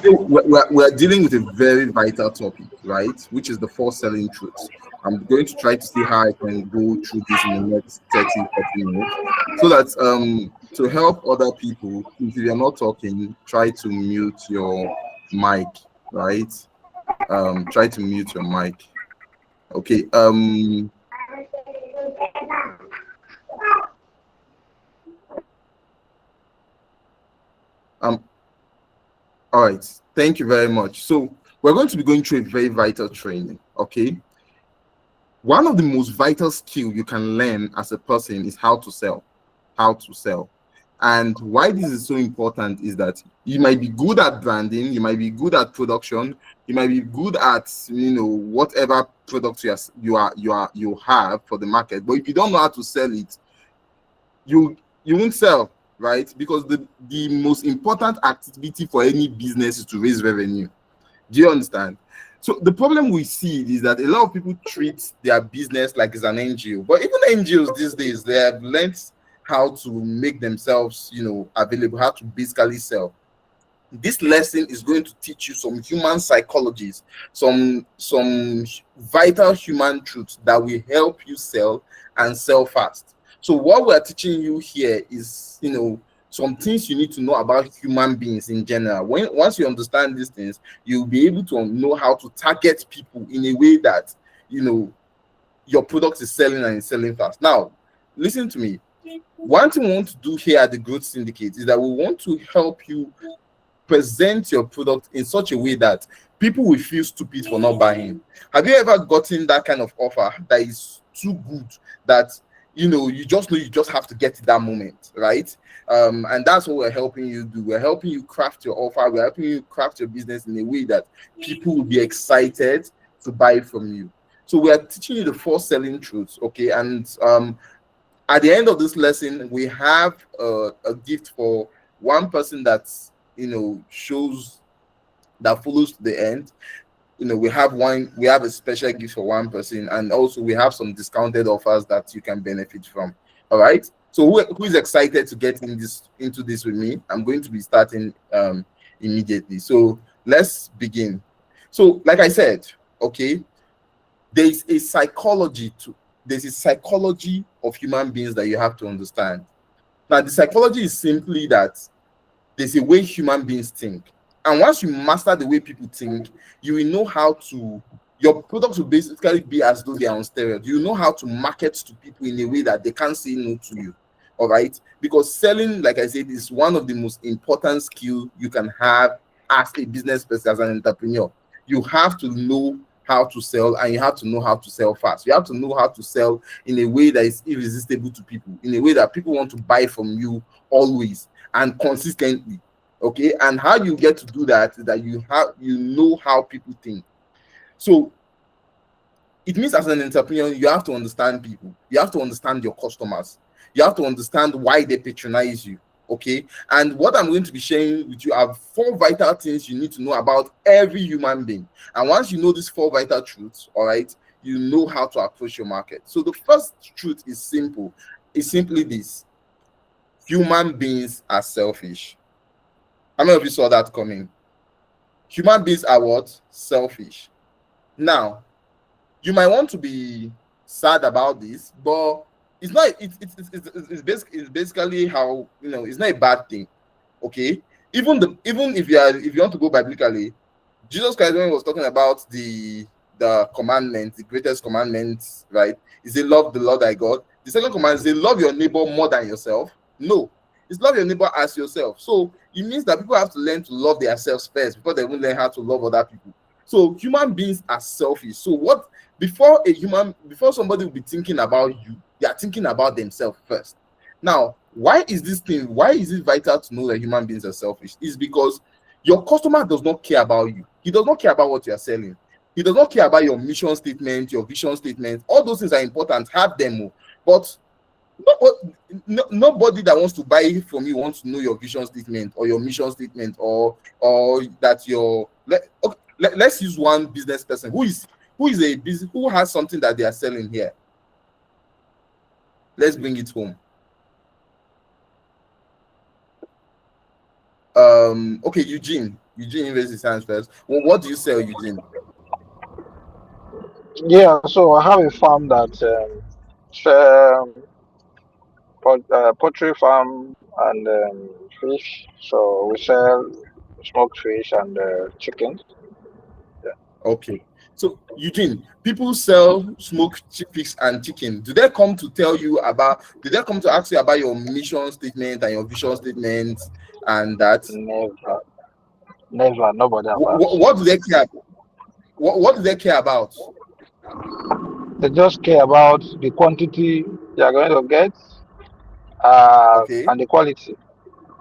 So we're dealing with a very vital topic, right? Which is the four selling truths. I'm going to try to see how I can go through this in the next 30 40 minutes, so that to help other people, if you're not talking, try to mute your mic, right? Try to mute your mic. Okay. Um all right. Thank you very much. So we're going to be going through a very vital training. Okay. One of the most vital skill you can learn as a person is how to sell. How to sell. And why this is so important is that you might be good at branding, you might be good at production, you might be good at whatever product you have for the market, but if you don't know how to sell it, you won't sell, right? Because the most important activity for any business is to raise revenue. Do you understand? So the problem we see is that a lot of people treat their business like it's an NGO. But even NGOs these days, they have learned how to make themselves, available, how to basically sell. This lesson is going to teach you some human psychologies, some vital human truths that will help you sell and sell fast. So what we're teaching you here is, some things you need to know about human beings in general. Once you understand these things, you'll be able to know how to target people in a way that your product is selling and is selling fast. Now, listen to me. One thing we want to do here at the Growth Syndicate is that we want to help you present your product in such a way that people will feel stupid for not buying. Have you ever gotten that kind of offer that is too good that you just have to get it that moment, right? And that's what we're helping you do. We're helping you craft your offer. We're helping you craft your business in a way that people will be excited to buy from you. So we are teaching you the four selling truths, okay? And at the end of this lesson, we have a gift for one person that's shows that follows to the end. We have a special gift for one person, and also we have some discounted offers that you can benefit from. All right. So who is excited to get into this with me? I'm going to be starting immediately. So let's begin. So like I said, okay, there's a psychology of human beings that you have to understand. Now, the psychology is simply that there's a way human beings think. And once you master the way people think, you will know how to, your products will basically be as though they are on steroids. You know how to market to people in a way that they can't say no to you. All right. Because selling, like I said, is one of the most important skills you can have as a business person, as an entrepreneur. You have to know how to sell, and you have to know how to sell fast. You have to know how to sell in a way that is irresistible to people, in a way that people want to buy from you always and consistently. Okay. And how you get to do that is that you know how people think. So it means as an entrepreneur, you have to understand people. You have to understand your customers. You have to understand why they patronize you. Okay. And what I'm going to be sharing with you are 4 vital things you need to know about every human being. And once you know these 4 vital truths, all right, you know how to approach your market. So the first truth is simple. It's simply this: human beings are selfish. How many of you saw that coming? Human beings are what? Selfish. Now, you might want to be sad about this, but it's not. It's basically how, it's not a bad thing. Okay. Even if you want to go biblically, Jesus Christ, when he was talking about the commandment, the greatest commandment, right? He said, love the Lord thy God. The second command is, love your neighbor more than yourself. No, it's love your neighbor as yourself. So it means that people have to learn to love themselves first before they will learn how to love other people. So human beings are selfish. So before somebody will be thinking about you, they are thinking about themselves first. Now, why is it vital to know that human beings are selfish? It's because your customer does not care about you. He does not care about what you are selling. He does not care about your mission statement, your vision statement. All those things are important. Have them. But nobody that wants to buy from you wants to know your vision statement or your mission statement, or that let's use one business person who has something that they are selling here. Let's bring it home. Okay, Eugene, Eugene raised his hands first. Well, what do you sell, Eugene? Yeah, so I have a farm that poultry farm and fish. So we sell smoked fish and chickens. Yeah. Okay. So, Eugene, people sell smoked fish and chicken. Do they come to tell you about, do they come to ask you about your mission statement and your vision statement and that? Never, never, nobody have asked. What do they care about? What do they care about? They just care about the quantity they are going to get Okay. and the quality.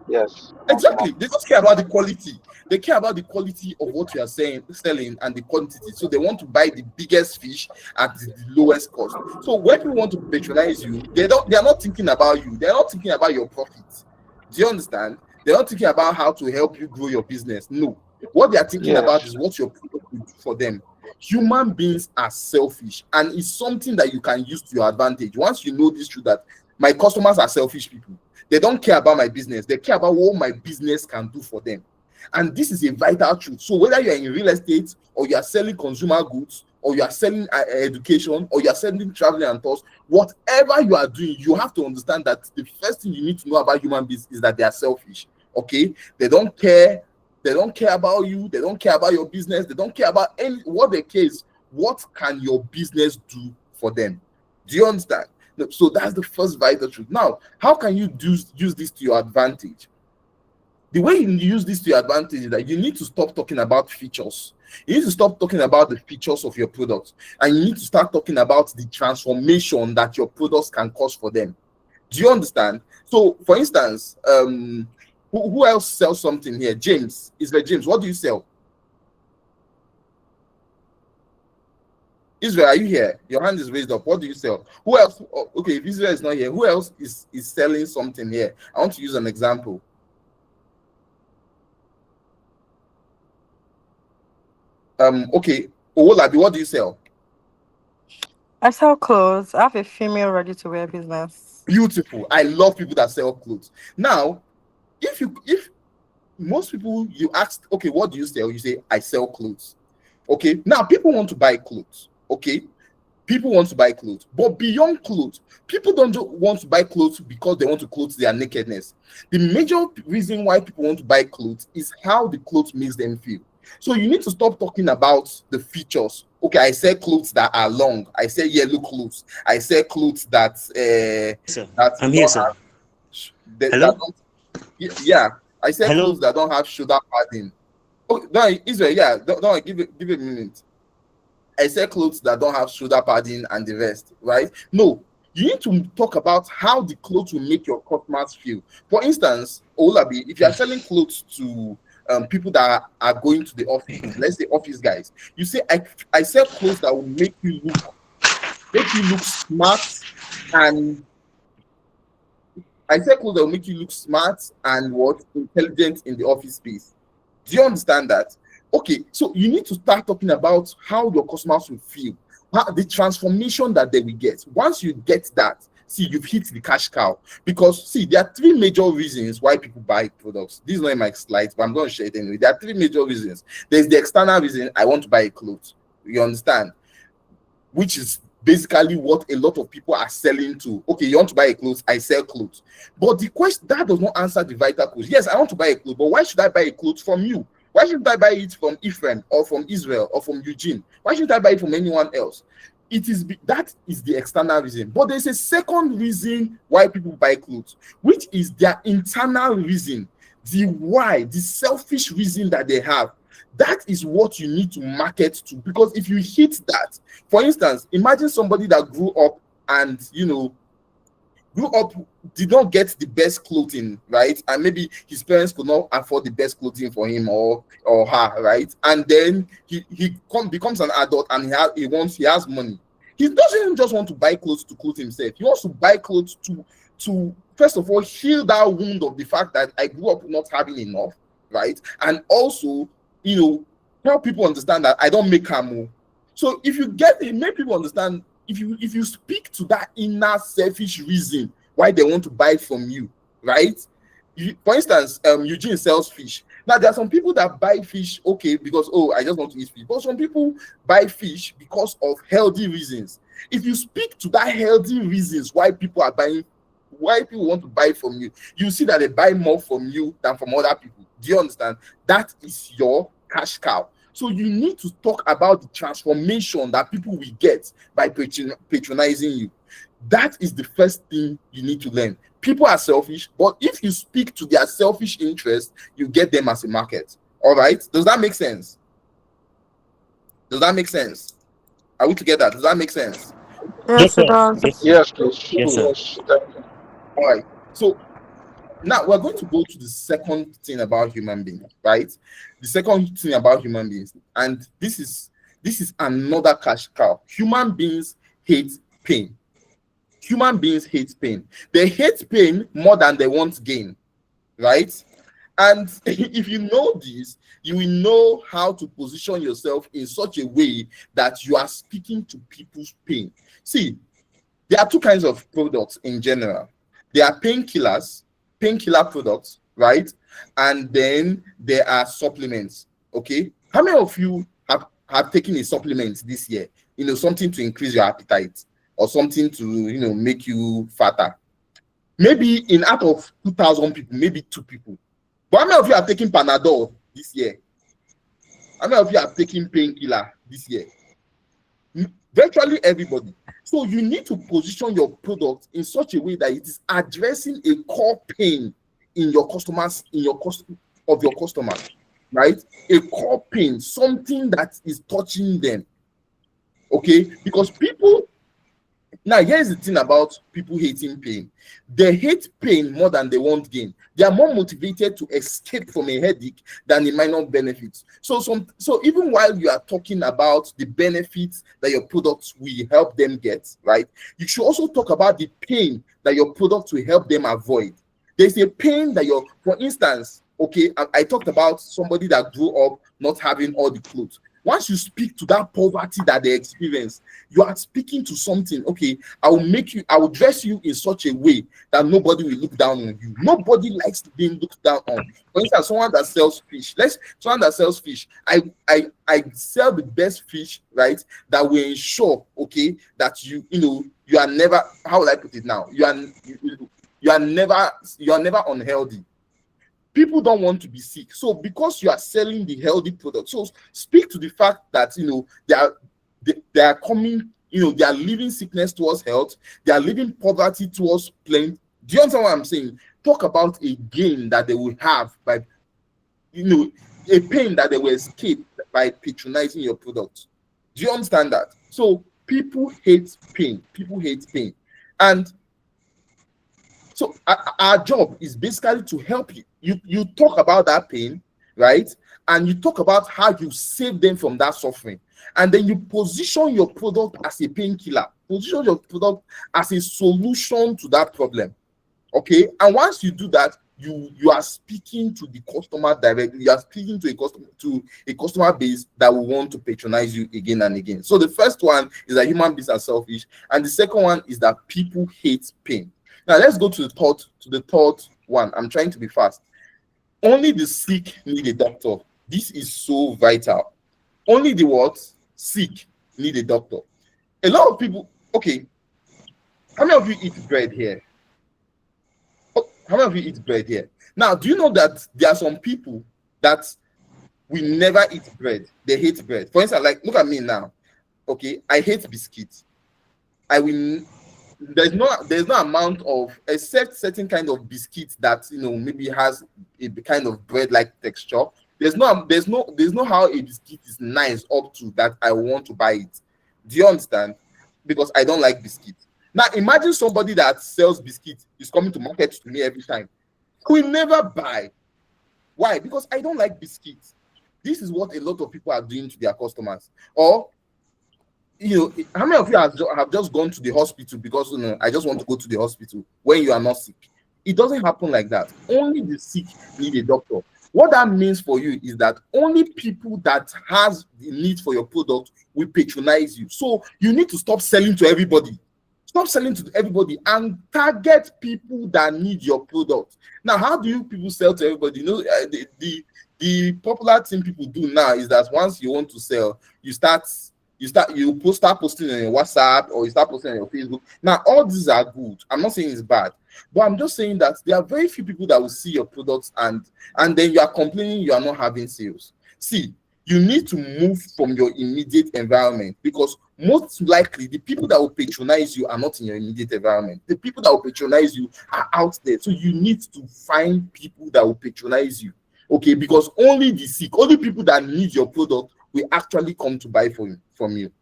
Yes, not more. Exactly. They just care about the quality. They care about the quality of what you are saying, selling, and the quantity. So they want to buy the biggest fish at the lowest cost. So when people want to patronize you, they are not thinking about you. They are not thinking about your profits. Do you understand? They're not thinking about how to help you grow your business. No. What they are thinking about Yes, is what your product will do for them. Human beings are selfish, and it's something that you can use to your advantage. Once you know this truth that my customers are selfish people, they don't care about my business. They care about what my business can do for them. And this is a vital truth. So whether you're in real estate or you are selling consumer goods or you are selling education or you are selling traveling and tours, whatever you are doing, you have to understand that the first thing you need to know about human beings is that they are selfish. Okay? They don't care. They don't care about you. They don't care about your business. They don't care about any what they care is what can your business do for them. Do you understand? So that's the first vital truth. Now, how can you use this to your advantage? The way you use this to your advantage is that you need to stop talking about features. You need to stop talking about the features of your products, and you need to start talking about the transformation that your products can cause for them. Do you understand? So, for instance, who else sells something here? James, is there James? What do you sell? Israel, are you here? Your hand is raised up. What do you sell? Who else? Oh, okay, if Israel is not here, who else is selling something here? I want to use an example. Okay, Owolabi, what do you sell? I sell clothes. I have a female ready to wear business. Beautiful. I love people that sell clothes. Now, if most people you ask, okay, what do you sell? You say, I sell clothes. Okay, now people want to buy clothes. Okay, people want to buy clothes, but beyond clothes, people don't just want to buy clothes because they want to clothe their nakedness. The major reason why people want to buy clothes is how the clothes makes them feel. So you need to stop talking about the features. Okay, I sell clothes that are long. I sell yellow clothes. I sell clothes that Sir, that I'm here, don't sir. have that Hello? don't, yeah. I sell clothes Hello? that don't have shoulder padding. Okay, no, Israel, yeah, don't give it a minute. I sell clothes that don't have shoulder padding and the rest, right? No, you need to talk about how the clothes will make your customers feel. For instance, Olabi, if you are selling clothes to people that are going to the office, let's say office guys, you say I sell clothes that will make you look smart, and I sell clothes that will make you look smart and what intelligent in the office space. Do you understand that? Okay, so you need to start talking about how your customers will feel, the transformation that they will get. Once you get that, see, you've hit the cash cow. Because, see, there are three major reasons why people buy products. This is not in my slides, but I'm going to share it anyway. There are three major reasons. There's the external reason, I want to buy a clothes. You understand? Which is basically what a lot of people are selling to. Okay, you want to buy a clothes, I sell clothes. But the question that does not answer the vital question. Yes, I want to buy a clothes, but why should I buy a clothes from you? Why shouldn't I buy it from Ephraim or from Israel or from Eugene? Why shouldn't I buy it from anyone else? That is the external reason. But there's a second reason why people buy clothes, which is their internal reason, the why, the selfish reason that they have. That is what you need to market to, because if you hit that, for instance, imagine somebody that grew up and grew up did not get the best clothing, right? And maybe his parents could not afford the best clothing for him or her, right? And then becomes an adult and he has money. He doesn't just want to buy clothes to clothe himself. He wants to buy clothes to first of all heal that wound of the fact that I grew up not having enough, right? And also, help people understand that I don't make camo. So if you get it, make people understand, if you speak to that inner selfish reason why they want to buy from you, right? For instance, Eugene sells fish. Now, there are some people that buy fish, okay, because, oh, I just want to eat fish. But some people buy fish because of healthy reasons. If you speak to that healthy reasons why people are buying, why people want to buy from you, you see that they buy more from you than from other people. Do you understand? That is your cash cow. So you need to talk about the transformation that people will get by patronizing you. That is the first thing you need to learn. People are selfish, but if you speak to their selfish interest, you get them as a market. All right? Does that make sense? Does that make sense? Are we together? Does that make sense? Yes, it does. Yes, please. Yes, sir. Yes, thank you. All right. So now we're going to go to the second thing about human beings, right? The second thing about human beings, and this is another cash cow. Human beings hate pain. Human beings hate pain. They hate pain more than they want gain, right? And if you know this, you will know how to position yourself in such a way that you are speaking to people's pain. See, there are two kinds of products in general. There are painkiller products, right? And then there are supplements. Okay. How many of you have taken a supplement this year? You know, something to increase your appetite or something to, you know, make you fatter. Maybe in out of 2,000 people, maybe 2 people. But how many of you have taken Panadol this year? How many of you have taken painkiller this year? Virtually everybody. So you need to position your product in such a way that it is addressing a core pain in your customers, of your customers, right? A core pain, something that is touching them. Okay, because people. Now, here's the thing about people hating pain. They hate pain more than they want gain. They are more motivated to escape from a headache than the minor benefits. So even while you are talking about the benefits that your products will help them get, right, you should also talk about the pain that your product will help them avoid. There's a pain that for instance, okay, I talked about somebody that grew up not having all the clothes. Once you speak to that poverty that they experience, you are speaking to something. Okay, I will dress you in such a way that nobody will look down on you. Nobody likes being looked down on. For instance, someone that sells fish. I sell the best fish, right? That will ensure, okay, that you are never, how will I put it now? You are never unhealthy. People don't want to be sick. So because you are selling the healthy product, so speak to the fact that they are coming, they are leaving sickness towards health, they are leaving poverty towards plenty. Do you understand what I'm saying? Talk about a gain that they will have by a pain that they will escape by patronizing your product. Do you understand that? So people hate pain. And so our job is basically to help you. You talk about that pain, right? And you talk about how you save them from that suffering. And then you position your product as a painkiller. Position your product as a solution to that problem. Okay? And once you do that, you are speaking to the customer directly. You are speaking to a customer base that will want to patronize you again and again. So the first one is that human beings are selfish. And the second one is that people hate pain. Now let's go to the third one. I'm trying to be fast. Only the sick need a doctor. This is so vital. Only the what? Sick need a doctor. A lot of people, okay, how many of you eat bread here? How many of you eat bread here? Now, do you know that there are some people that will never eat bread? They hate bread. For instance, like, look at me now. Okay, I hate biscuits. There's no amount of, except certain kind of biscuits that maybe has a kind of bread-like texture. There's no how a biscuit is nice up to that I want to buy it. Do you understand? Because I don't like biscuits. Now imagine somebody that sells biscuits is coming to market to me every time. I will never buy. Why? Because I don't like biscuits. This is what a lot of people are doing to their customers. Or how many of you have just gone to the hospital because I just want to go to the hospital when you are not sick? It doesn't happen like that. Only the sick need a doctor. What that means for you is that only people that has the need for your product will patronize you. So you need to stop selling to everybody. Stop selling to everybody and target people that need your product. Now, how do you people sell to everybody? The popular thing people do now is that once you want to sell, you start start posting on your WhatsApp, or you start posting on your Facebook. Now, all these are good. I'm not saying it's bad, but I'm just saying that there are very few people that will see your products, and then you are complaining you are not having sales. See, you need to move from your immediate environment, because most likely the people that will patronize you are not in your immediate environment. The people that will patronize you are out there. So you need to find people that will patronize you. Okay, because only the sick, only people that need your product will actually come to buy from you.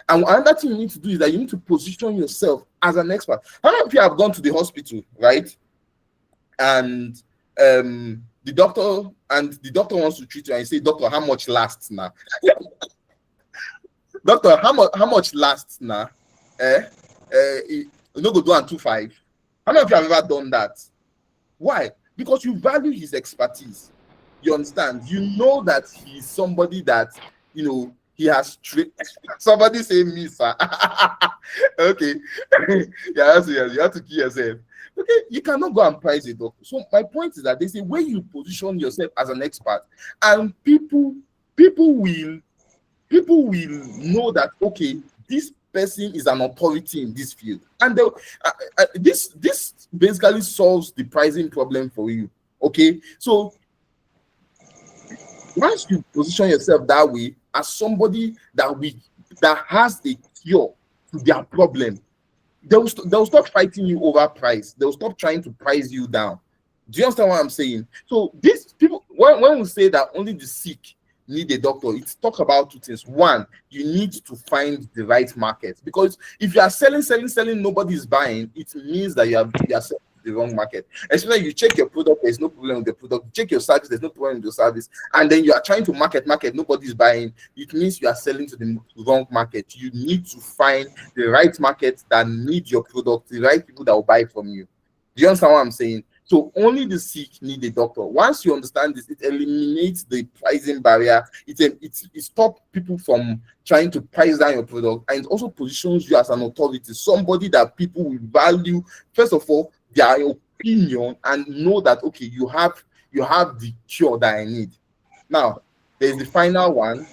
And another thing you need to do is that you need to position yourself as an expert. How many of you have gone to the hospital, right? And the doctor wants to treat you, and you say, "Doctor, how much lasts now?" Doctor, how much lasts now? You no go do and 2.5. How many of you have ever done that? Why? Because you value his expertise. You understand? You know that he's somebody that, he has somebody say me, sir. Okay. Yeah, you have to kill yourself. Okay, you cannot go and price a doctor. So my point is that there's a way you position yourself as an expert, and people will know that, okay, this person is an authority in this field, and this basically solves the pricing problem for you. Okay, so once you position yourself that way as somebody that has the cure to their problem, they'll stop fighting you over price. They'll stop trying to price you down. Do you understand what I'm saying? So these people, when we say that only the sick need a doctor, it's talk about two things. One, you need to find the right market, because if you are selling, nobody's buying, it means that you are selling the wrong market. Especially you check your product, there's no problem with the product. You check your service, there's no problem with the service, and then you are trying to market, nobody's buying. It means you are selling to the wrong market. You need to find the right market that need your product, the right people that will buy from you. Do you understand what I'm saying? So only the sick need a doctor. Once you understand this, it eliminates the pricing barrier. It stops people from trying to price down your product, and it also positions you as an authority, somebody that people will value, first of all, their opinion, and know that, okay, you have the cure that I need. Now, there's the final one,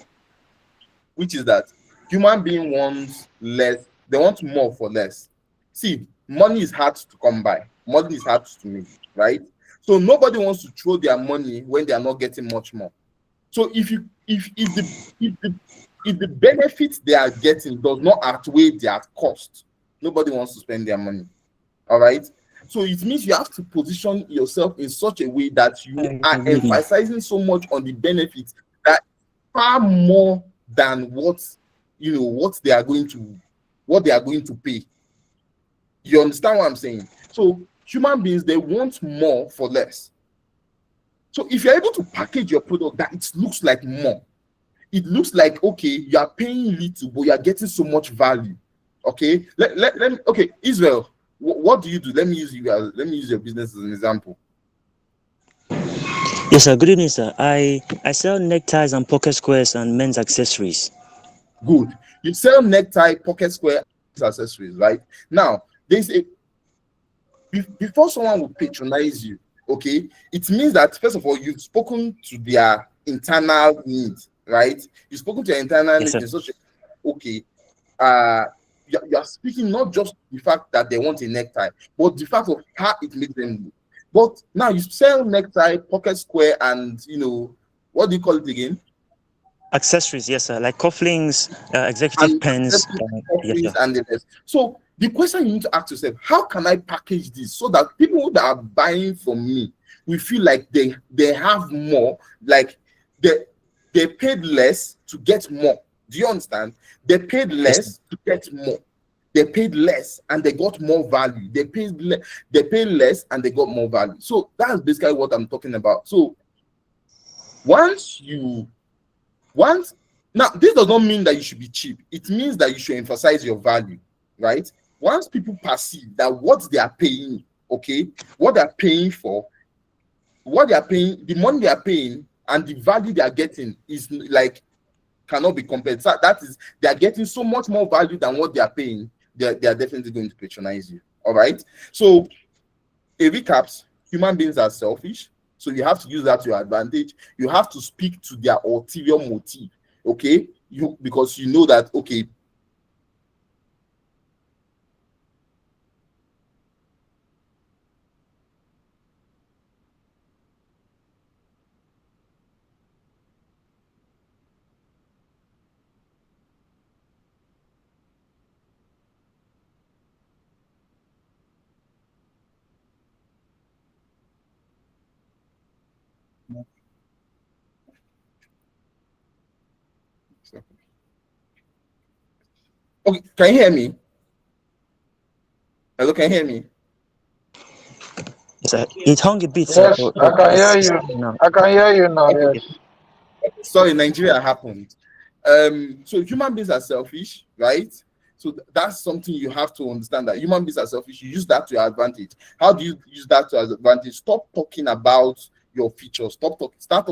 which is that human being wants less, they want more for less. See, money is hard to come by. Money is hard to make, right? So nobody wants to throw their money when they are not getting much more. So if the benefits they are getting does not outweigh their cost, nobody wants to spend their money. All right. So it means you have to position yourself in such a way that you are emphasizing so much on the benefits that far more than what they are going to pay. You understand what I'm saying? So human beings, they want more for less. So if you're able to package your product that it looks like more, it looks like, okay, you are paying little, but you are getting so much value. Okay, okay, Israel, what do you do? Let me use your business as an example. Yes, sir. Good evening, sir. I sell neckties and pocket squares and men's accessories. Good. You sell necktie, pocket square, accessories, right? Now, before someone will patronize you, okay, it means that first of all, you've spoken to their internal needs, right? You've spoken to their internal needs in such a, okay, you are speaking not just the fact that they want a necktie, but the fact of how it makes them look. But now you sell necktie, pocket square, and what do you call it again? Accessories, yes, sir. Like cufflinks, executive pens, and the rest. So the question you need to ask yourself: how can I package this so that people that are buying from me will feel like they have more, like they paid less to get more? Do you understand? They paid less to get more. They paid less and they got more value. They paid less and they got more value. So that's basically what I'm talking about. So now this does not mean that you should be cheap. It means that you should emphasize your value, right? Once people perceive that what they are paying, okay, what they're paying for, the money they are paying and the value they are getting is like cannot be compared. So that is, they are getting so much more value than what they are paying. They are definitely going to patronize you. All right. So a recaps: human beings are selfish. So you have to use that to your advantage. You have to speak to their ulterior motive, okay? Because you know that, okay, okay, can you hear me? Hello, can you hear me? Yes, sir. It hung a bit, sir, Yes, but I can hear it's you. now. I can hear you now. Okay, Yes. sorry, Nigeria happened. So human beings are selfish, right? So that's something you have to understand, that human beings are selfish. You use that to your advantage. How do you use that to your advantage? Stop talking about your features. Start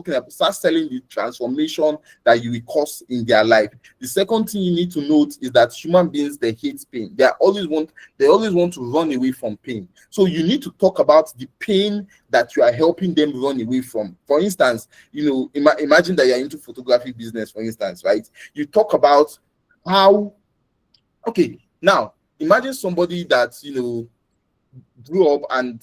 selling the transformation that you will cause in their life. The second thing you need to note is that human beings, they hate pain. They always want to run away from pain. So you need to talk about the pain that you are helping them run away from. For instance, imagine that you're into photography business, for instance, right? You talk about how, okay, now imagine somebody that grew up and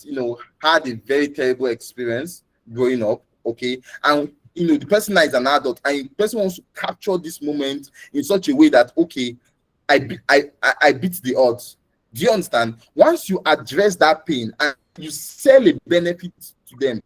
had a very terrible experience growing up, okay, and the person now is an adult, and the person wants to capture this moment in such a way that, okay, I beat the odds. Do you understand? Once you address that pain and you sell a benefit to them,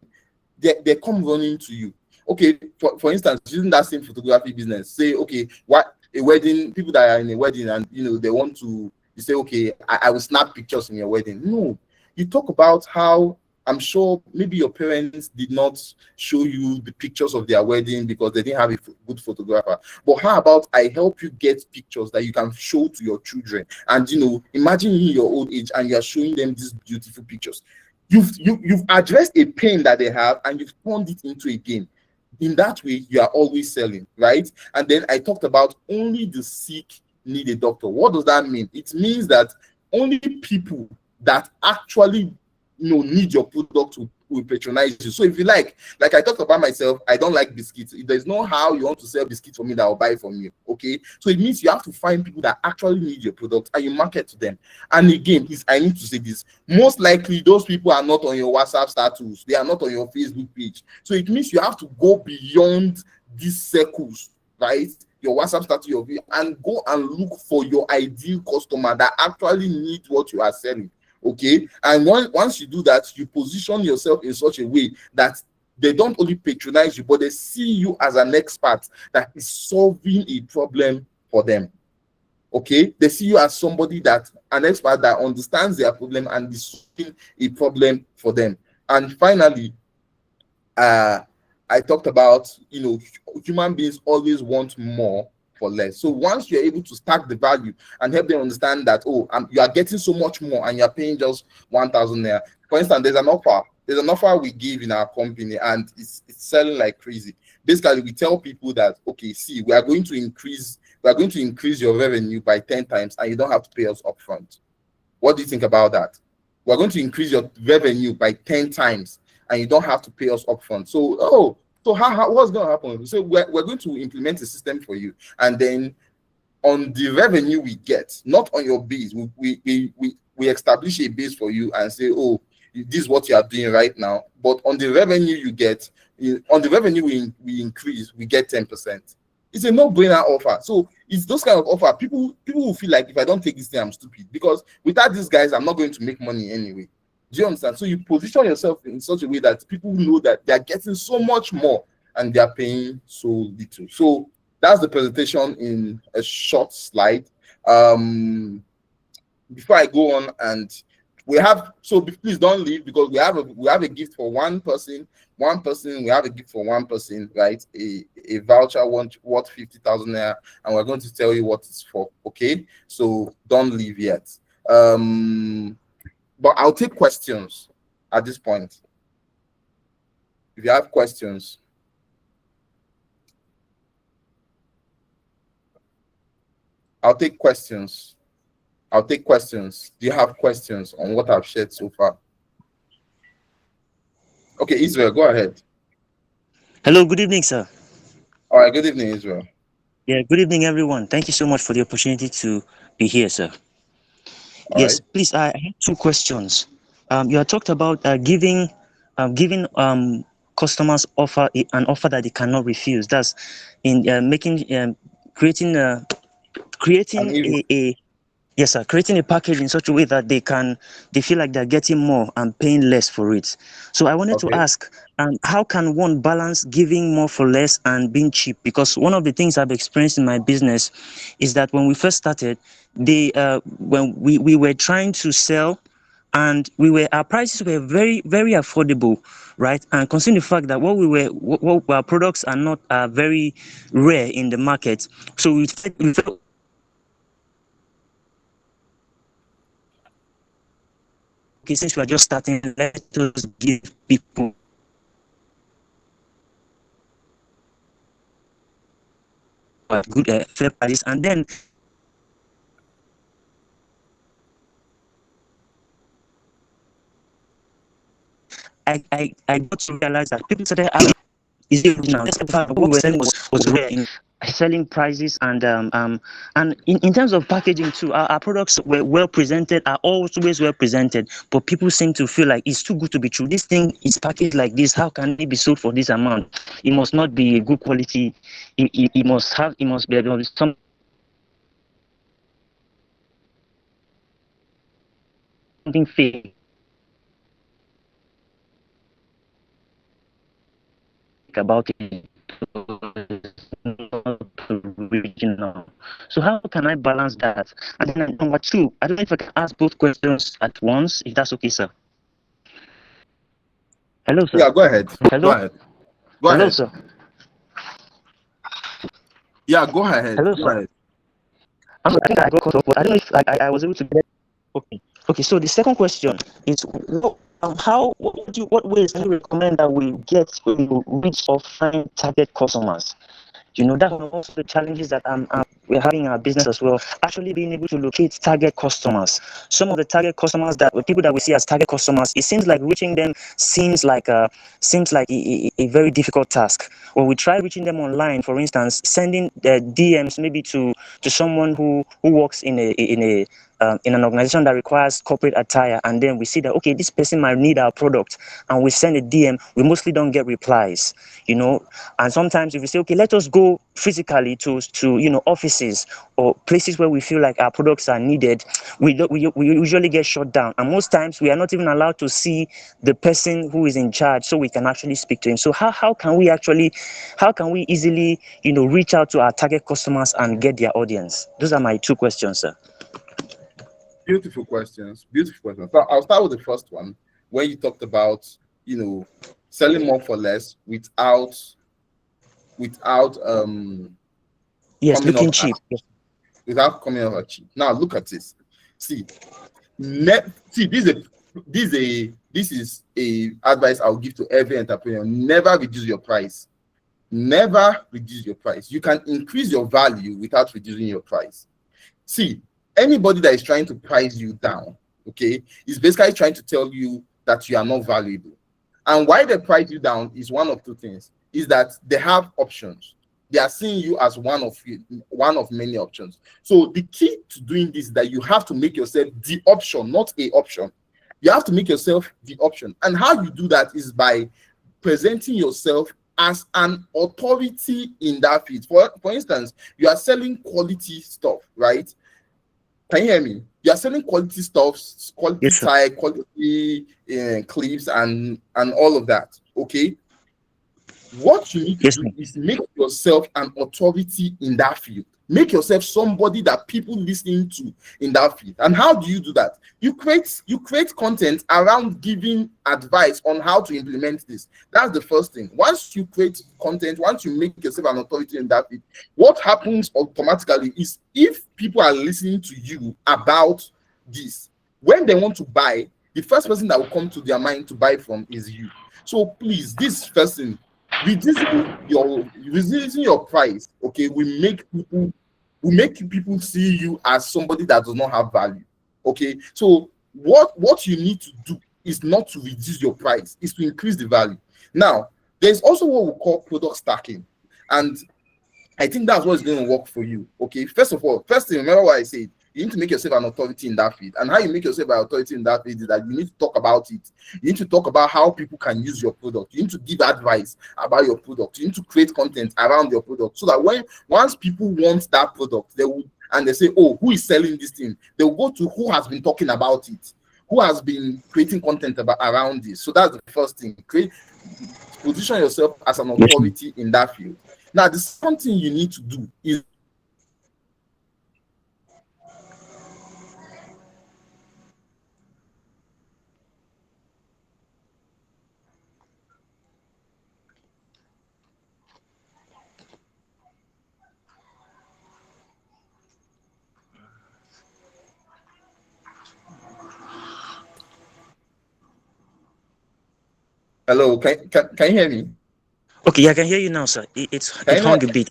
they come running to you. Okay, for instance, using that same photography business, say, okay, what a wedding, people that are in a wedding and they want to, you say, okay, I will snap pictures in your wedding. No, you talk about how, I'm sure maybe your parents did not show you the pictures of their wedding because they didn't have a good photographer. But how about I help you get pictures that you can show to your children? And imagine in your old age and you are showing them these beautiful pictures. You've addressed a pain that they have and you've turned it into a gain. In that way, you are always selling, right? And then I talked about only the sick need a doctor. What does that mean? It means that only people that actually need your product will patronize you. So if you like I talked about myself, I don't like biscuits. If there's no how you want to sell biscuits for me that I'll buy from you, okay? So it means you have to find people that actually need your product and you market to them. And again, please, I need to say this, most likely those people are not on your WhatsApp status, they are not on your Facebook page. So it means you have to go beyond these circles, right? Your WhatsApp status, and go and look for your ideal customer that actually needs what you are selling. Okay, and once you do that, you position yourself in such a way that they don't only patronize you, but they see you as an expert that is solving a problem for them. Okay, they see you as somebody an expert that understands their problem and is solving a problem for them. And finally, I talked about, human beings always want more for less. So once you're able to stack the value and help them understand that, you are getting so much more and you're paying just 1,000 naira. For instance, there's an offer we give in our company and it's selling like crazy. Basically, we tell people that, okay, see, we are going to increase your revenue by 10 times and you don't have to pay us upfront. What do you think about that? We're going to increase your revenue by 10 times and you don't have to pay us upfront. So how what's going to happen? So we're going to implement a system for you, and then on the revenue we get, not on your base, we establish a base for you and say, oh, this is what you are doing right now. But on the revenue you get, on the revenue we increase, we get 10%. It's a no-brainer offer. So it's those kind of offer. People will feel like, if I don't take this thing, I'm stupid, because without these guys, I'm not going to make money anyway. Do you understand? So you position yourself in such a way that people know that they're getting so much more and they're paying so little. So that's the presentation in a short slide. Before I go on, and please don't leave, because we have a gift for one person. We have a gift for one person, right? A voucher worth 50,000 naira, and we're going to tell you what it's for. Okay, so don't leave yet. But I'll take questions at this point. If you have questions. I'll take questions. Do you have questions on what I've shared so far? Okay, Israel, go ahead. Hello, good evening, sir. All right, good evening, Israel. Yeah, good evening, everyone. Thank you so much for the opportunity to be here, sir. All Yes, right. please. I have two questions. You had talked about giving customers an offer that they cannot refuse. That's in making creating And creating Israel, a yes, sir. Creating a package in such a way that they feel like they're getting more and paying less for it. So I wanted to okay. ask, how can one balance giving more for less and being cheap? Because one of the things I've experienced in my business is that when we first started, when we were trying to sell, and our prices were very very affordable, right? And considering the fact that what our products are not very rare in the market, so we felt okay, since we are just starting, let us give people good fair prices. And then I got to realize that people started asking, is it now? What we were selling was rare in selling prices, and in terms of packaging too, our products were well presented, are always well presented, but people seem to feel like it's too good to be true. This thing is packaged like this, how can it be sold for this amount? It must not be good quality. It must be something fake about it. Original. So how can I balance that? And then number two, I don't know if I can ask both questions at once, if that's okay, sir. Hello, sir. Yeah, go ahead. Go Hello. ahead. Go Hello, ahead. sir. Yeah, go ahead. Hello, Go sir. ahead. I think I got cut off, but I don't know if I was able to get. Okay. Okay. So the second question is, what ways can you recommend that we get to reach or find target customers? That's also the challenges that we're having in our business as well. Actually being able to locate target customers. Some of the target customers people that we see as target customers, it seems like reaching them seems like a very difficult task. When we try reaching them online, for instance, sending DMs maybe to someone who works in an organization that requires corporate attire, and then we see that okay, this person might need our product, and we send a DM, we mostly don't get replies. And sometimes if we say okay, let us go physically to offices or places where we feel like our products are needed, we usually get shut down, and most times we are not even allowed to see the person who is in charge so we can actually speak to him. So how can we easily reach out to our target customers and get their audience? Those are my two questions, sir. Beautiful questions. Beautiful questions. So I'll start with the first one, where you talked about, selling more for less without Yes, coming looking off cheap. without coming off cheap. Now look at this. See, this is a advice I'll give to every entrepreneur. Never reduce your price. Never reduce your price. You can increase your value without reducing your price. See, anybody that is trying to price you down, okay, is basically trying to tell you that you are not valuable. And why they price you down is one of two things: is that they have options. They are seeing you as one of many options. So the key to doing this is that you have to make yourself the option, not a option. You have to make yourself the option. And how you do that is by presenting yourself as an authority in that field. For instance, you are selling quality stuff, right? Can you hear me? You are selling quality stuff, quality Yes, sir. tie, quality clips, and all of that. Okay. What you need to Yes, do sir. is make yourself an authority in that field. Make yourself somebody that people listening to in that field. And how do you do that? You create content around giving advice on how to implement this. That's the first thing. Once you create content, once you make yourself an authority in that field, what happens automatically is if people are listening to you about this, when they want to buy, the first person that will come to their mind to buy from is you. So please, this person, reducing your price, okay, will make people see you as somebody that does not have value. Okay, so what you need to do is not to reduce your price, it's to increase the value. Now, there's also what we call product stacking. And I think that's what's going to work for you. Okay. First of all, first thing, remember what I said. You need to make yourself an authority in that field. And how you make yourself an authority in that field is that you need to talk about it. You need to talk about how people can use your product. You need to give advice about your product. You need to create content around your product so that once people want that product, they will, and they say, oh, who is selling this thing? They will go to who has been talking about it, who has been creating content around this. So that's the first thing. Position yourself as an authority in that field. Now, the second thing you need to do is hello, can you hear me? Okay, yeah, I can hear you now, sir. It hung a bit.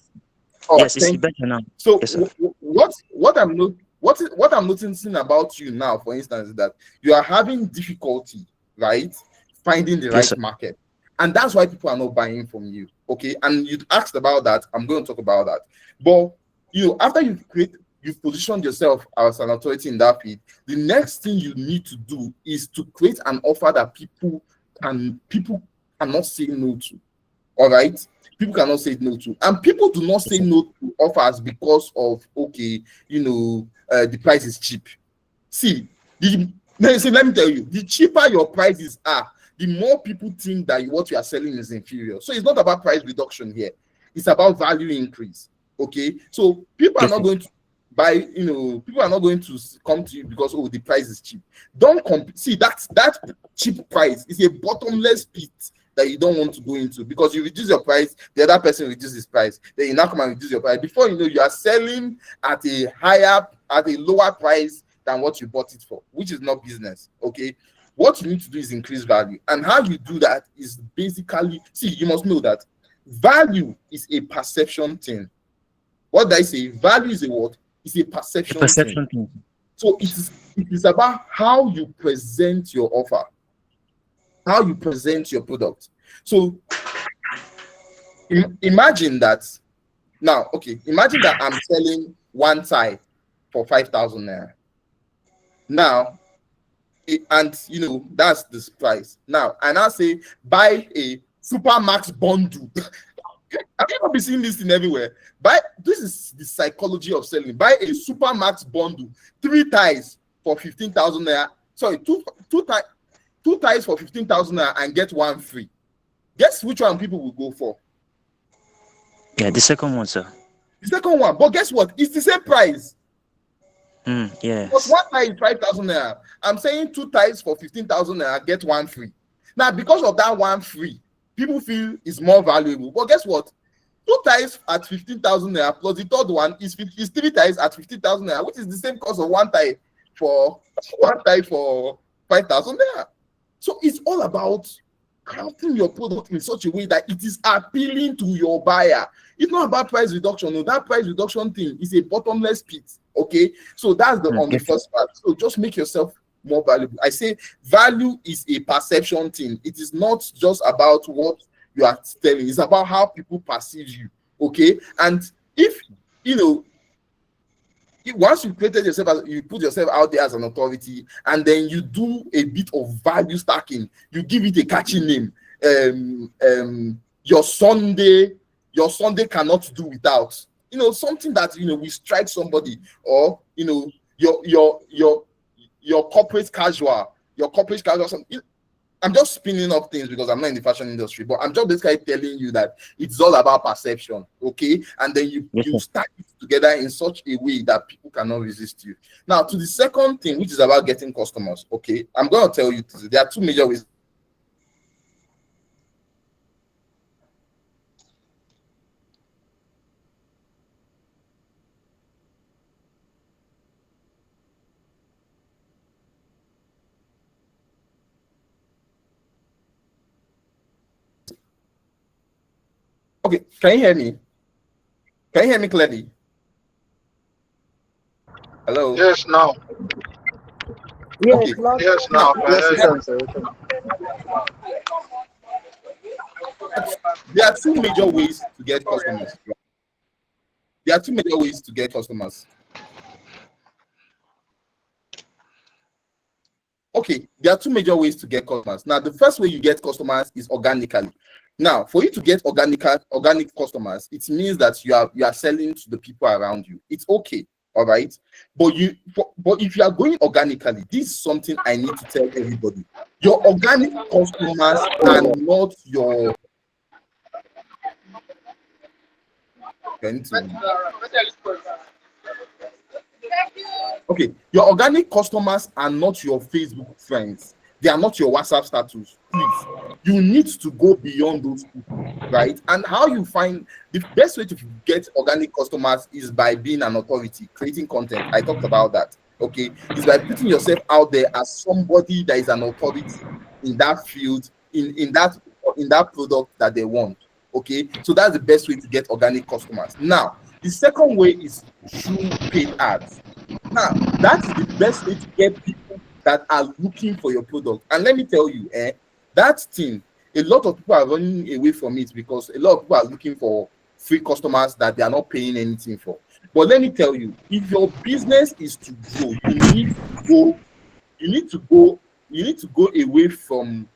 Oh, yes, it's better now. So yes, sir. what I'm noticing about you now, for instance, is that you are having difficulty, right, finding the right market, and that's why people are not buying from you. Okay, and you asked about that. I'm going to talk about that. But after you've positioned yourself as an authority in that field, the next thing you need to do is to create an offer that people cannot say no to. All right, people cannot say no to, and people do not say no to offers because of the price is cheap. See, let me tell you, the cheaper your prices are, the more people think that what you are selling is inferior. So it's not about price reduction here; it's about value increase. Okay, so people are not going to buy. People are not going to come to you because the price is cheap. Don't see that cheap price is a bottomless pit that you don't want to go into, because you reduce your price, the other person reduces his price, then you now come and reduce your price. Before you know, you are selling at a lower price than what you bought it for, which is not business. Okay, what you need to do is increase value, and how you do that is basically, you must know that value is a perception thing. What did I say? Value is a what? It's a perception thing. So it is about how you present your offer, how you present your product. So imagine that now, imagine that I'm selling one tie for 5,000 naira. Now, that's this price. Now, and I say buy a Supermax bundle. Have you ever been seeing this thing everywhere? This is the psychology of selling. Buy a Supermax bundle, 3 ties for 15,000 naira. Sorry, two ties for 15,000 naira and get one free. Guess which one people will go for? Yeah, the second one, sir. The second one, but guess what? It's the same price. Yeah. But one tie is 5,000 naira. I'm saying 2 ties for 15,000 naira, get one free. Now, because of that one free, people feel it's more valuable. But guess what? 2 ties at 15,000 naira plus the third one is 3 ties at 15,000 naira, which is the same cost of one tie for 5,000 naira. So it's all about crafting your product in such a way that it is appealing to your buyer. It's not about price reduction. No, that price reduction thing is a bottomless pit. Okay, so that's on the first part. So just make yourself more valuable. I say value is a perception thing. It is not just about what you are telling. It's about how people perceive you. Okay, and if once you created yourself, you put yourself out there as an authority, and then you do a bit of value stacking, you give it a catchy name. Your Sunday cannot do without. Something that will strike somebody, or your corporate casual, something. I'm just spinning up things because I'm not in the fashion industry, but I'm just basically telling you that it's all about perception, okay? And then you stack it together in such a way that people cannot resist you. Now, to the second thing, which is about getting customers, okay? I'm going to tell you there are 2 major ways. Okay, can you hear me? Can you hear me clearly? Hello? Yes, now. Okay. Yes, Now, now. Yes, you can say. there are two major ways to get customers. There are two major ways to get customers. Okay, there are two major ways to get customers. Now, the first way you get customers is organically. Now, for you to get organic customers, it means that you are selling to the people around you. It's okay, all right. But if you are going organically, this is something I need to tell everybody. Your organic customers are not your. Okay, your organic customers are not your Facebook friends. They are not your WhatsApp status. Please, you need to go beyond those people, right? And how you find the best way to get organic customers is by being an authority, creating content. I talked about that. Okay, is by putting yourself out there as somebody that is an authority in that field, in that product that they want. Okay, so that's the best way to get organic customers. Now, the second way is through paid ads. Now, that is the best way to get people that are looking for your product. And let me tell you, that thing, a lot of people are running away from it because a lot of people are looking for free customers that they are not paying anything for. But let me tell you, if your business is to grow, you need to go away from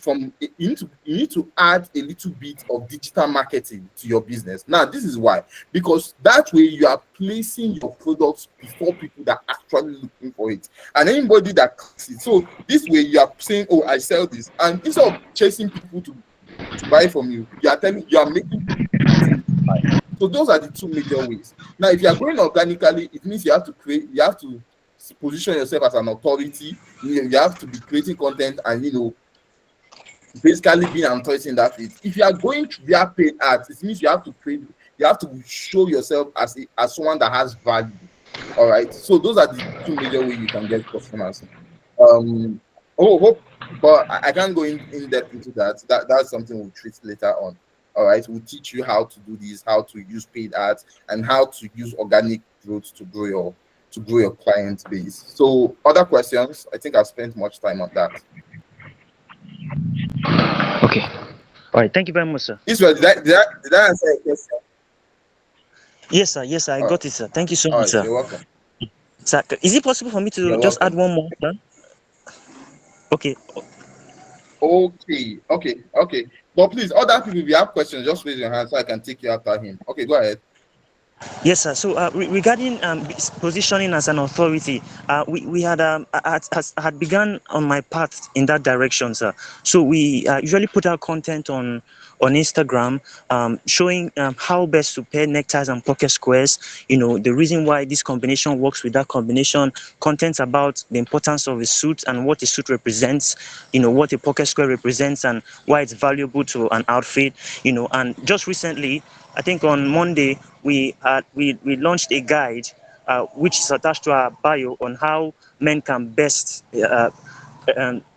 you need to add a little bit of digital marketing to your business. Now, this is why, because that way you are placing your products before people that are actually looking for it, and anybody that clicks it. So this way you are saying, oh, I sell this, and instead of chasing people to buy from you, you are making people buy. So those are the two major ways. Now, if you are growing organically, it means you have to position yourself as an authority. You have to be creating content and basically being an authority in that field. If you are going to via paid ads, it means you have to show yourself as someone that has value. All right. So those are the two major ways you can get customers. But I can't go in depth into that. That's something we'll treat later on. All right. We'll teach you how to do this, how to use paid ads, and how to use organic growth to grow your client base. So other questions? I think I've spent much time on that. Okay. All right. Thank you very much, sir. Israel, did I answer your question? Yes, sir. Yes, sir. I got it, sir. Thank you so much, sir. You're welcome. Sir, is it possible for me to just add one more, sir? Okay. Okay. But please, other people, if you have questions, just raise your hand so I can take you after him. Okay, go ahead. Yes, sir. So regarding positioning as an authority, we had had begun on my path in that direction, sir. So we usually put out content on Instagram, showing how best to pair neckties and pocket squares. The reason why this combination works with that combination. Content about the importance of a suit and what a suit represents. What a pocket square represents and why it's valuable to an outfit. And just recently, I think on Monday, we launched a guide which is attached to our bio on how men can best.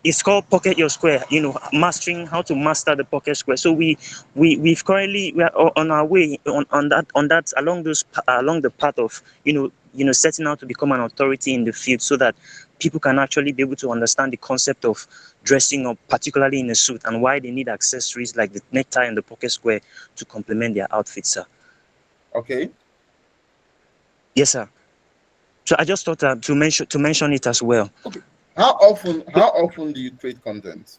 It's called Pocket Your Square. Mastering how to master the pocket square. So we are on our way on that along the path of setting out to become an authority in the field, so that people can actually be able to understand the concept of dressing up, particularly in a suit, and why they need accessories like the necktie and the pocket square to complement their outfits, sir. Okay. Yes, sir. So I just thought to mention it as well. Okay. How often do you create content?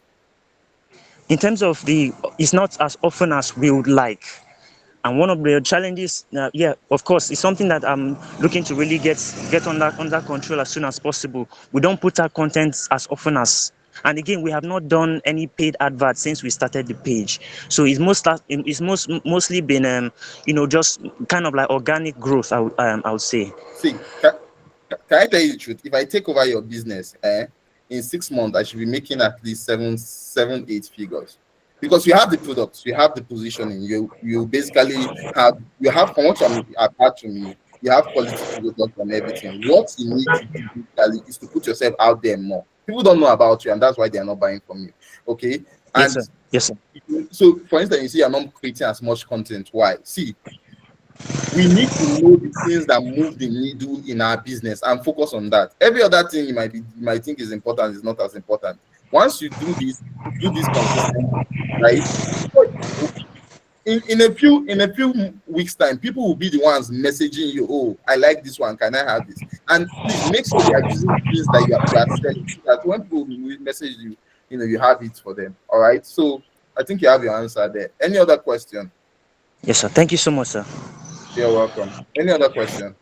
In terms of it's not as often as we would like. And one of the challenges, of course, it's something that I'm looking to really get under control as soon as possible. We don't put out content as often as, and again, we have not done any paid adverts since we started the page. So it's mostly been, just kind of like organic growth. I would say. See, can I tell you the truth? If I take over your business, in 6 months, I should be making at least seven, 8 figures. Because you have the products, you have the positioning, you basically have from what you are attached to me, you have quality products and everything. What you need to do basically is to put yourself out there more. People don't know about you, and that's why they are not buying from you. Okay. And yes, sir. So, for instance, you see, I'm not creating as much content. Why? See, We need to know the things that move the needle in our business and focus on that. Every other thing you might think is important is not as important. Once you do this consistently, right? In a few weeks time, people will be the ones messaging you, oh, I like this one, can I have this? And please make sure you are using things that you are selling, so that when people will message you, you know, you have it for them. All right, so I think you have your answer there. Any other question? Yes, sir. Thank you so much, sir. You're welcome. Any other question?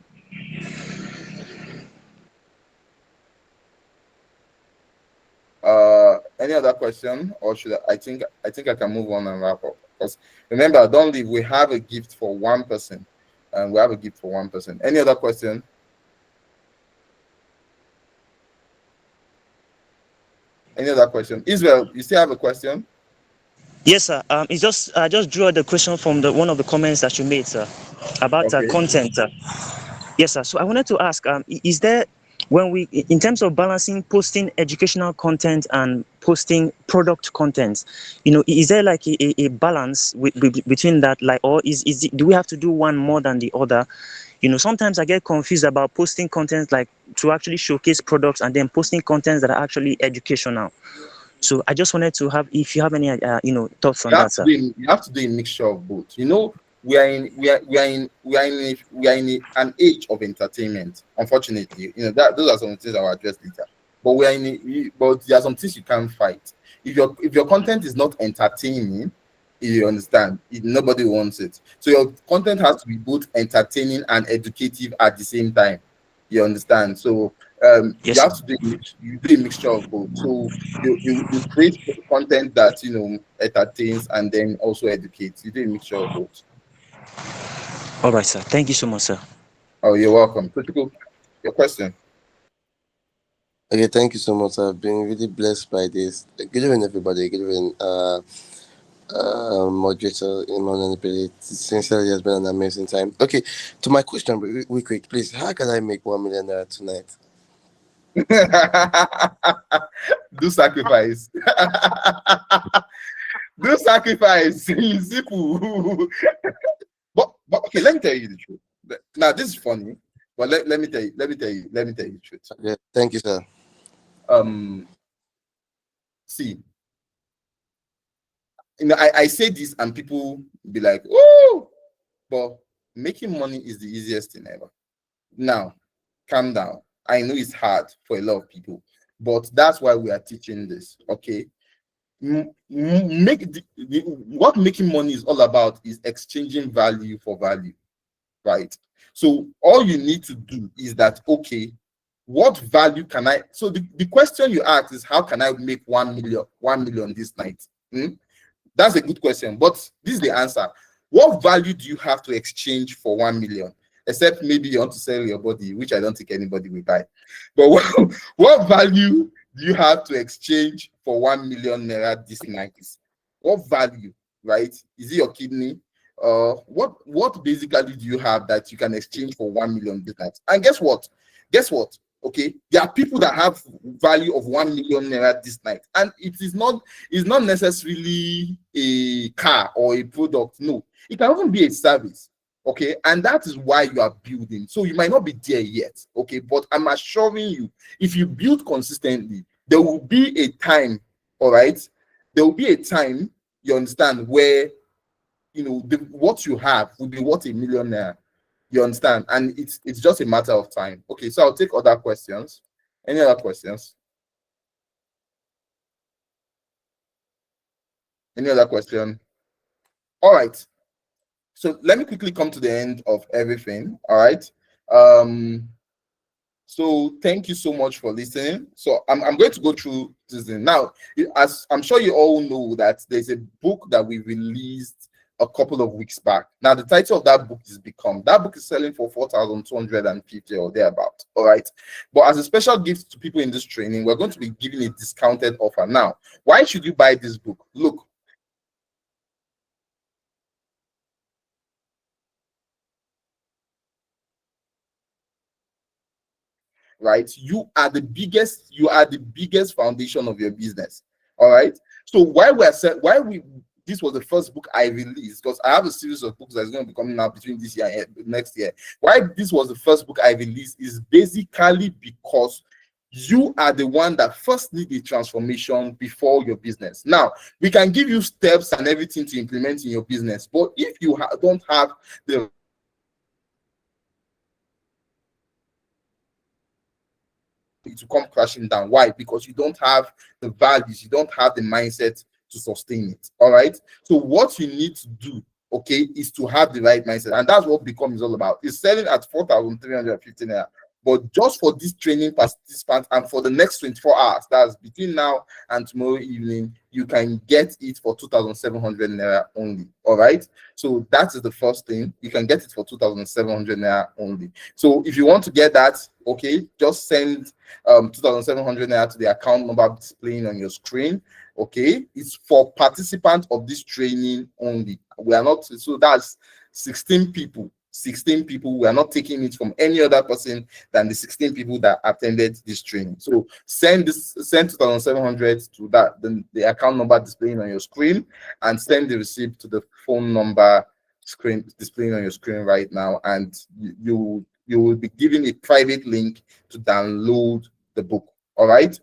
Any other question, or should I think I can move on and wrap up? Because remember, don't leave. We have a gift for one person, and we have a gift for one person. Any other question? Any other question? Israel, you still have a question? Yes, sir. It's just I just drew out the question from the one of the comments that you made, sir, about Okay. content. Yes, sir. So I wanted to ask, is there, when we, in terms of balancing posting educational content and posting product content, you know, is there like a balance between that, like, or do we have to do one more than the other? You know, sometimes I get confused about posting content like to actually showcase products and then posting contents that are actually educational. So I just wanted to have, if you have any, you know, thoughts on that, sir. You have to do a mixture of both. You know, we are in an age of entertainment. Unfortunately, you know, that those are some things I will address later. But but there are some things you can't fight. If your content is not entertaining, you understand, nobody wants it. So your content has to be both entertaining and educative at the same time. You understand? So you Yes, have sir. to you do a mixture of both. So you create content that, you know, entertains and then also educates. You do a mixture of both. All right, sir. Thank you so much, sir. Oh, you're welcome. Critical, your question. Okay, thank you so much. I've been really blessed by this. Good evening, everybody. Good evening, moderator Emmanuel Pele. Sincerely, has been an amazing time. Okay, to my question, real quick, please. How can I make 1 million naira tonight? Do sacrifice. Do sacrifice. Simple. But okay, let me tell you the truth. Now this is funny, but let me tell you the truth. Okay, thank you, sir. See, you know, I say this and people be like, oh, but making money is the easiest thing ever. Now, calm down. I know it's hard for a lot of people, but that's why we are teaching this. Okay, what making money is all about is exchanging value for value, right? So all you need to do is that, okay, what value can I, so the question you ask is, how can I make 1 million this night? That's a good question, but this is the answer. What value do you have to exchange for 1 million? Except maybe you want to sell your body, which I don't think anybody will buy. But what value do you have to exchange for 1 million naira this night? What value, right? Is it your kidney? What basically do you have that you can exchange for 1 million this night? And guess what? Guess what? Okay, there are people that have value of 1 million naira this night, and it's not necessarily a car or a product. No, it can even be a service. Okay, and that is why you are building. So you might not be there yet. Okay, but I'm assuring you, if you build consistently, there will be a time. All right, there will be a time, you understand, where, you know, what you have will be worth 1 million naira. You understand? And it's just a matter of time. Okay, so I'll take other questions. Any other questions? Any other question? All right. So let me quickly come to the end of everything. All right. So thank you so much for listening. So I'm going to go through this thing. Now, as I'm sure you all know, that there's a book that we released a couple of weeks back. Now, the title of that book is Become. That book is selling for 4,250 or thereabout. All right. But as a special gift to people in this training, we're going to be giving a discounted offer. Now, why should you buy this book? Look, right? You are the biggest foundation of your business. All right. So why this was the first book I released, because I have a series of books that's going to be coming out between this year and next year. Why this was the first book I released is basically because you are the one that first need a transformation before your business. Now, we can give you steps and everything to implement in your business, but if you don't have the it will come crashing down. Why? Because you don't have the values, you don't have the mindset to sustain it. All right. So what you need to do, okay, is to have the right mindset, and that's what Become is all about. It's selling at 4,350 naira. But just for this training participant and for the next 24 hours, that's between now and tomorrow evening, you can get it for 2,700 naira only. All right. So that is the first thing. You can get it for 2,700 naira only. So if you want to get that, okay, just send 2,700 naira to the account number displaying on your screen. Okay, it's for participants of this training only. We are not, so that's 16 people. 16 people. We are not taking it from any other person than the 16 people that attended this training. So send 2,700 to that the account number displaying on your screen, and send the receipt to the phone number displaying on your screen right now, and you will be given a private link to download the book. All right.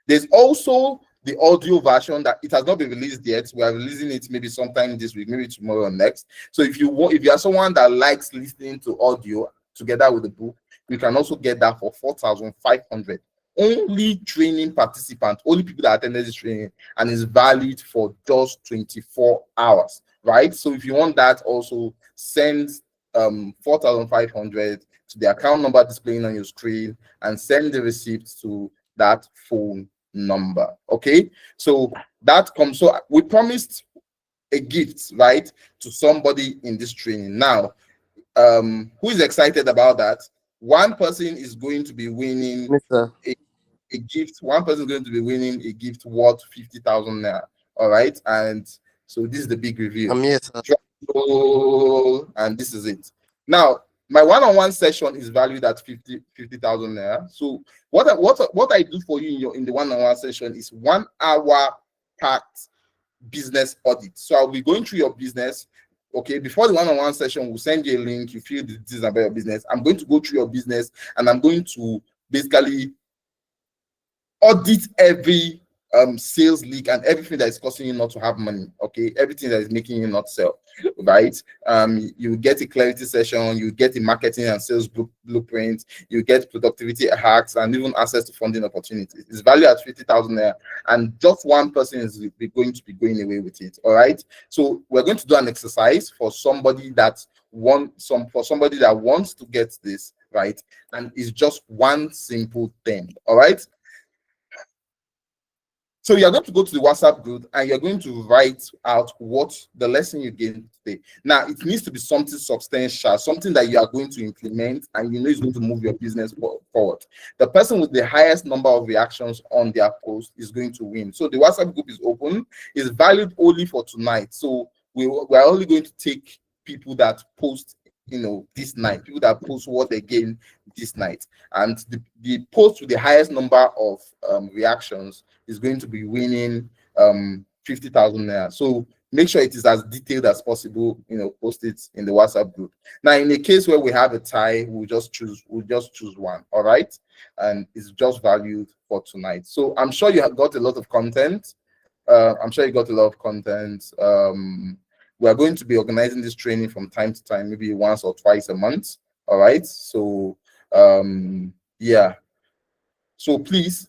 There's also the audio version that it has not been released yet. We are releasing it maybe sometime this week, maybe tomorrow or next. So if you are someone that likes listening to audio together with the book, you can also get that for 4,500. Only training participants, only people that attended this training, and is valid for just 24 hours. Right. So if you want that, also send 4,500 to the account number displaying on your screen, and send the receipt to that phone number. Okay, so that comes. So we promised a gift, right, to somebody in this training. Now, who is excited about that? One person is going to be winning Mister, a gift. One person is going to be winning a gift worth 50,000 naira. All right, and so this is the big reveal. I'm here, sir. And this is it. Now, my one-on-one session is valued at 50,000 naira. So what I do for you in the one-on-one session is 1 hour packed business audit. So I'll be going through your business. Okay, before the one-on-one session, we'll send you a link. You feel this is about your business. I'm going to go through your business, and I'm going to basically audit every sales leak and everything that is causing you not to have money. Okay, everything that is making you not sell, right? You get a clarity session, you get a marketing and sales blueprint, you get productivity hacks, and even access to funding opportunities. It's valued at 50,000 naira, and just one person is going to be going away with it. All right, so we're going to do an exercise for somebody that wants to get this, right? And it's just one simple thing. All right. So you're going to go to the WhatsApp group, and you're going to write out what the lesson you gained today. Now, it needs to be something substantial, something that you are going to implement, and you know is going to move your business forward. The person with the highest number of reactions on their post is going to win. So the WhatsApp group is open. It's valid only for tonight. So we're only going to take people that post, this night, people that post what they gain this night, and the post with the highest number of reactions is going to be winning 50,000 naira. So make sure it is as detailed as possible. Post it in the WhatsApp group. Now, in a case where we have a tie, we'll just choose one. All right, and it's just valued for tonight. So I'm sure you have got a lot of content. We are going to be organizing this training from time to time, maybe once or twice a month. All right. So yeah. So please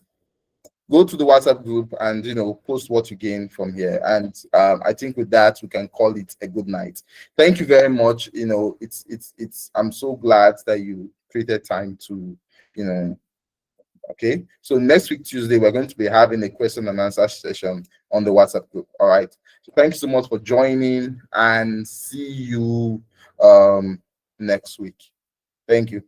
go to the WhatsApp group and post what you gain from here. And I think with that we can call it a good night. Thank you very much. It's I'm so glad that you created time to okay. So next week Tuesday we're going to be having a question and answer session on the WhatsApp group. All right. So thank you so much for joining, and see you next week. Thank you.